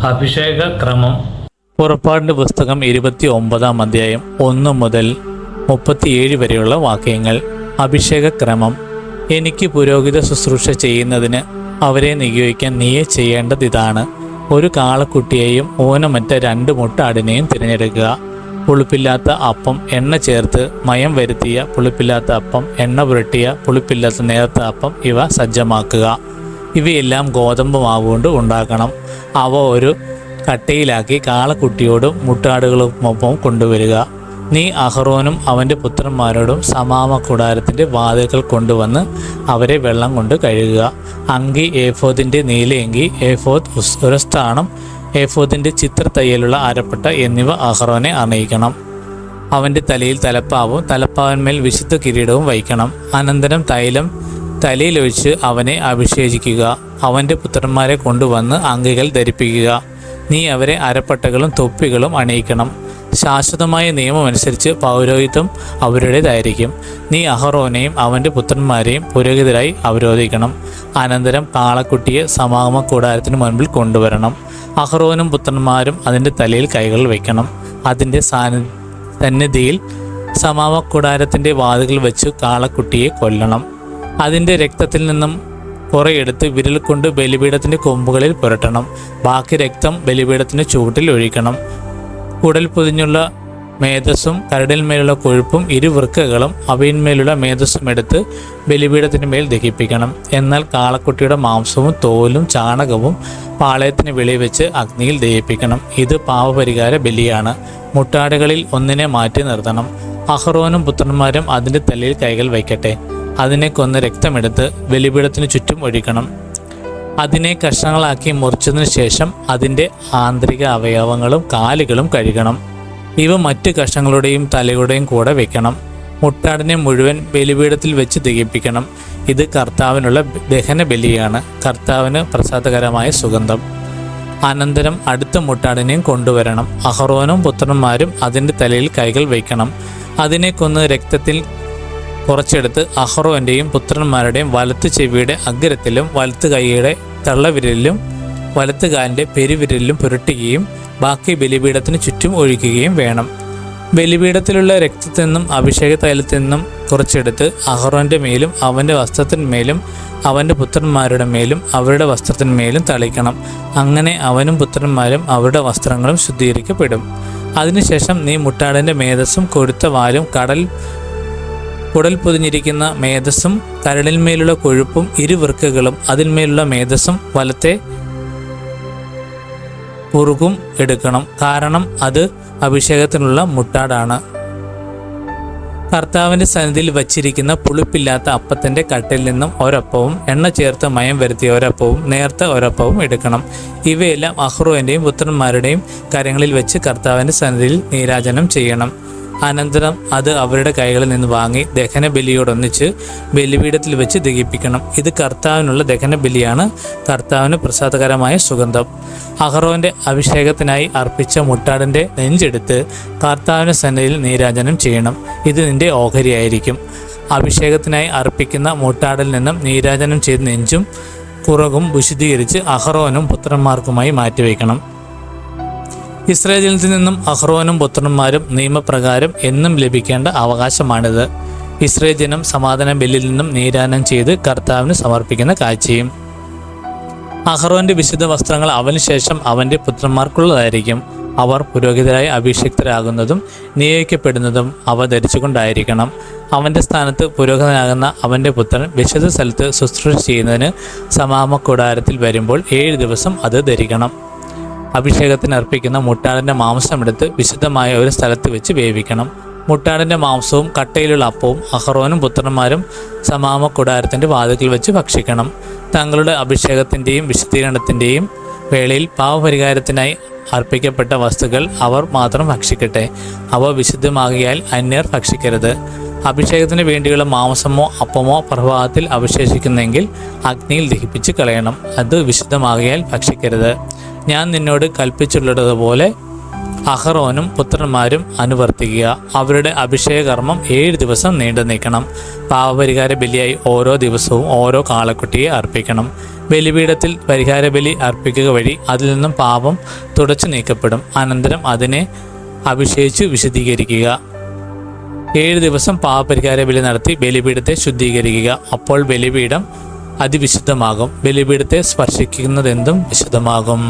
അഭിഷേക ക്രമം. പുറപ്പാടിൻ്റെ പുസ്തകം 29-ാം അധ്യായം 1 മുതൽ 37 വരെയുള്ള വാക്യങ്ങൾ. അഭിഷേക ക്രമം. എനിക്ക് പുരോഹിത ശുശ്രൂഷ ചെയ്യുന്നതിന് അവരെ നിയോഗിക്കാൻ നീയെ ചെയ്യേണ്ടത് ഇതാണ്: ഒരു കാളക്കുട്ടിയെയും ഊനമറ്റ 2 മുട്ടാടിനെയും തിരഞ്ഞെടുക്കുക. പുളിപ്പില്ലാത്ത അപ്പം, എണ്ണ ചേർത്ത് മയം വരുത്തിയ പുളിപ്പില്ലാത്ത അപ്പം, എണ്ണ പുരട്ടിയ പുളിപ്പില്ലാത്ത നേർത്ത അപ്പം ഇവ സജ്ജമാക്കുക. ഇവയെല്ലാം ഗോതമ്പ് മാവുകൊണ്ട് ഉണ്ടാക്കണം. അവ ഒരു കട്ടയിലാക്കി കാളക്കുട്ടിയോടും മുട്ടാടുകളുമൊപ്പം കൊണ്ടുവരിക. നീ അഹറോനും അവൻ്റെ പുത്രന്മാരോടും സമാഗമ കൂടാരത്തിൻ്റെ വാതിൽക്കൽ കൊണ്ടുവന്ന് അവരെ വെള്ളം കൊണ്ട് കഴുകുക. അങ്കി, ഏഫോദിൻ്റെ നീലയങ്കി, ഏഫോദ് ഉരസ്ഥാനം, ഏഫോദിൻ്റെ ചിത്രത്തയ്യലുള്ള അരപ്പട്ട എന്നിവ അഹറോനെ അണിയിക്കണം. അവൻ്റെ തലയിൽ തലപ്പാവും തലപ്പാവിന്മേൽ വിശുദ്ധ കിരീടവും വയ്ക്കണം. അനന്തരം തൈലം തലയിലൊഴിച്ച് അവനെ അഭിഷേചിക്കുക. അവൻ്റെ പുത്രന്മാരെ കൊണ്ടുവന്ന് അങ്കികൾ ധരിപ്പിക്കുക. നീ അവരെ അരപ്പട്ടകളും തൊപ്പികളും അണിയിക്കണം. ശാശ്വതമായ നിയമമനുസരിച്ച് പൗരോഹിത്യം അവരുടേതായിരിക്കും. നീ അഹറോനെയും അവൻ്റെ പുത്രന്മാരെയും പുരോഹിതരായി അവരോധിക്കണം. അനന്തരം കാളക്കുട്ടിയെ സമാഗമ കൂടാരത്തിന് മുൻപിൽ കൊണ്ടുവരണം. അഹറോനും പുത്രന്മാരും അതിൻ്റെ തലയിൽ കൈകൾ വയ്ക്കണം. അതിൻ്റെ സന്നിധിയിൽ സമാഗമ കൂടാരത്തിൻ്റെ വാതിൽക്കൽ വെച്ച് കാളക്കുട്ടിയെ കൊല്ലണം. അതിൻ്റെ രക്തത്തിൽ നിന്നും കുറെയെടുത്ത് വിരൽ കൊണ്ട് ബലിപീഠത്തിൻ്റെ കൊമ്പുകളിൽ പുരട്ടണം. ബാക്കി രക്തം ബലിപീഠത്തിൻ്റെ ചുവട്ടിൽ ഒഴിക്കണം. കുടൽ പൊതിഞ്ഞുള്ള മേധസ്സും കരടിന്മേലുള്ള കൊഴുപ്പും ഇരുവൃക്കകളും അവയിന്മേലുള്ള മേധസ്സും എടുത്ത് ബലിപീഠത്തിന് മേൽ ദഹിപ്പിക്കണം. എന്നാൽ കാളക്കുട്ടിയുടെ മാംസവും തോലും ചാണകവും പാളയത്തിന് വെളിവെച്ച് അഗ്നിയിൽ ദഹിപ്പിക്കണം. ഇത് പാപപരിഹാര ബലിയാണ്. മുട്ടാടുകളിൽ ഒന്നിനെ മാറ്റി നിർത്തണം. അഹറോനും പുത്രന്മാരും അതിൻ്റെ തലയിൽ കൈകൾ വയ്ക്കട്ടെ. അതിനെ കൊന്ന് രക്തമെടുത്ത് ബലിപീഠത്തിന് ചുറ്റും ഒഴിക്കണം. അതിനെ കഷ്ണങ്ങളാക്കി മുറിച്ചതിന് ശേഷം അതിൻ്റെ ആന്തരിക അവയവങ്ങളും കാലുകളും കഴുകണം. ഇവ മറ്റ് കഷ്ണങ്ങളുടെയും തലയുടെയും കൂടെ വയ്ക്കണം. മുട്ടാടിനെ മുഴുവൻ ബലിപീഠത്തിൽ വെച്ച് ദഹിപ്പിക്കണം. ഇത് കർത്താവിനുള്ള ദഹന ബലിയാണ്, കർത്താവിന് പ്രസാദകരമായ സുഗന്ധം. അനന്തരം അടുത്ത മുട്ടാടിനെയും കൊണ്ടുവരണം. അഹറോനും പുത്രന്മാരും അതിൻ്റെ തലയിൽ കൈകൾ വയ്ക്കണം. അതിനെ കൊന്ന് രക്തത്തിൽ കുറച്ചെടുത്ത് അഹറോൻ്റെയും പുത്രന്മാരുടെയും വലത്ത് ചെവിയുടെ അഗ്രത്തിലും വലത്ത് കൈയുടെ തള്ളവിരലിലും വലത്ത് കാലിൻ്റെ പെരുവിരലിലും പുരട്ടുകയും ബാക്കി ബലിപീഠത്തിന് ചുറ്റും ഒഴിക്കുകയും വേണം. ബലിപീഠത്തിലുള്ള രക്തത്തിൽ നിന്നും അഭിഷേക തൈലത്തിൽ നിന്നും കുറച്ചെടുത്ത് അഹറോൻ്റെ മേലും അവൻ്റെ വസ്ത്രത്തിന്മേലും അവൻ്റെ പുത്രന്മാരുടെ മേലും അവരുടെ വസ്ത്രത്തിന്മേലും തളിക്കണം. അങ്ങനെ അവനും പുത്രന്മാരും അവരുടെ വസ്ത്രങ്ങളും ശുദ്ധീകരിക്കപ്പെടും. അതിനുശേഷം നീ മുട്ടാടിൻ്റെ മേധസ്സും കൊഴുത്ത വാലും കുടൽ പൊതിഞ്ഞിരിക്കുന്ന മേധസ്സും കരടിന്മേലുള്ള കൊഴുപ്പും ഇരുവൃക്കകളും അതിന്മേലുള്ള മേധസ്സും വലത്തെ പുറുകും എടുക്കണം. കാരണം അത് അഭിഷേകത്തിനുള്ള മുട്ടാടാണ്. കർത്താവിൻ്റെ സന്നിധിയിൽ വച്ചിരിക്കുന്ന പുളിപ്പില്ലാത്ത അപ്പത്തിൻ്റെ കട്ടയിൽ നിന്നും ഒരപ്പവും എണ്ണ ചേർത്ത് മയം വരുത്തിയ ഒരപ്പവും നേർത്ത ഒരപ്പവും എടുക്കണം. ഇവയെല്ലാം അഹ്റോൻ്റെയും പുത്രന്മാരുടെയും കരങ്ങളിൽ വെച്ച് കർത്താവിൻ്റെ സന്നിധിയിൽ നീരാജനം ചെയ്യണം. അനന്തരം അത് അവരുടെ കൈകളിൽ നിന്ന് വാങ്ങി ദഹനബലിയോടൊന്നിച്ച് ബലിപീഠത്തിൽ വെച്ച് ദഹിപ്പിക്കണം. ഇത് കർത്താവിനുള്ള ദഹനബലിയാണ്, കർത്താവിന് പ്രസാദകരമായ സുഗന്ധം. അഹറോൻ്റെ അഭിഷേകത്തിനായി അർപ്പിച്ച മുട്ടാടിൻ്റെ നെഞ്ചെടുത്ത് കർത്താവിൻ്റെ സന്നിധിയിൽ നീരാജനം ചെയ്യണം. ഇത് നിന്റെ ഓഹരിയായിരിക്കും. അഭിഷേകത്തിനായി അർപ്പിക്കുന്ന മുട്ടാടിൽ നിന്നും നീരാജനം ചെയ്ത് നെഞ്ചും പുറകും വിശുദ്ധീകരിച്ച് അഹറോനും പുത്രന്മാർക്കുമായി മാറ്റിവെക്കണം. ഇസ്രായേൽ ജനത്തിൽ നിന്നും അഹ്റോനും പുത്രന്മാരും നിയമപ്രകാരം എന്നും ലഭിക്കേണ്ട അവകാശമാണിത്. ഇസ്രായേൽ ജനം സമാധാന ബലിയിൽ നിന്നും നീരാജനം ചെയ്ത് കർത്താവിന് സമർപ്പിക്കുന്ന കാഴ്ചയും. അഹ്റോന്റെ വിശുദ്ധ വസ്ത്രങ്ങൾ അവന് ശേഷം അവൻ്റെ പുത്രന്മാർക്കുള്ളതായിരിക്കും. അവർ പുരോഹിതരായി അഭിഷിക്തരാകുന്നതും നിയോഗിക്കപ്പെടുന്നതും അവ ധരിച്ചുകൊണ്ടായിരിക്കണം. അവൻ്റെ സ്ഥാനത്ത് പുരോഹിതനാകുന്ന അവൻ്റെ പുത്രൻ വിശുദ്ധ സ്ഥലത്ത് ശുശ്രൂഷ ചെയ്യുന്നതിന് സമാഗമ കൂടാരത്തിൽ വരുമ്പോൾ 7 ദിവസം അത് ധരിക്കണം. അഭിഷേകത്തിന് അർപ്പിക്കുന്ന മുട്ടാടിൻ്റെ മാംസമെടുത്ത് വിശുദ്ധമായ ഒരു സ്ഥലത്ത് വെച്ച് വേവിക്കണം. മുട്ടാടിൻ്റെ മാംസവും കട്ടയിലുള്ള അപ്പവും അഹറോനും പുത്രന്മാരും സമാഗമ കൂടാരത്തിൻ്റെ വാതിൽക്കൽ വെച്ച് ഭക്ഷിക്കണം. തങ്ങളുടെ അഭിഷേകത്തിൻ്റെയും വിശുദ്ധീകരണത്തിൻ്റെയും വേളയിൽ പാപപരിഹാരത്തിനായി അർപ്പിക്കപ്പെട്ട വസ്തുക്കൾ അവർ മാത്രം ഭക്ഷിക്കട്ടെ. അവ വിശുദ്ധമാകിയാൽ അന്യർ ഭക്ഷിക്കരുത്. അഭിഷേകത്തിന് വേണ്ടിയുള്ള മാംസമോ അപ്പമോ പ്രഭാതത്തിൽ അവശേഷിക്കുന്നെങ്കിൽ അഗ്നിയിൽ ദഹിപ്പിച്ച് കളയണം. അത് വിശുദ്ധമാകിയാൽ ഭക്ഷിക്കരുത്. ഞാൻ നിന്നോട് കൽപ്പിച്ചുള്ളതുപോലെ അഹറോനും പുത്രന്മാരും അനുവർത്തിക്കുക. അവരുടെ അഭിഷേകകർമ്മം 7 ദിവസം നീണ്ടു നിൽക്കണം. പാപപരിഹാര ബലിയായി ഓരോ ദിവസവും ഓരോ കാളക്കുട്ടിയെ അർപ്പിക്കണം. ബലിപീഠത്തിൽ പരിഹാര ബലി അർപ്പിക്കുക വഴി അതിൽ നിന്നും പാപം തുടച്ചു നീക്കപ്പെടും. അനന്തരം അതിനെ അഭിഷേകിച്ച് വിശുദ്ധീകരിക്കുക. 7 ദിവസം പാപപരിഹാര ബലി നടത്തി ബലിപീഠത്തെ ശുദ്ധീകരിക്കുക. അപ്പോൾ ബലിപീഠം അതിവിശുദ്ധമാകും. ബലിപീഠത്തെ സ്പർശിക്കുന്നതെന്തും വിശുദ്ധമാകും.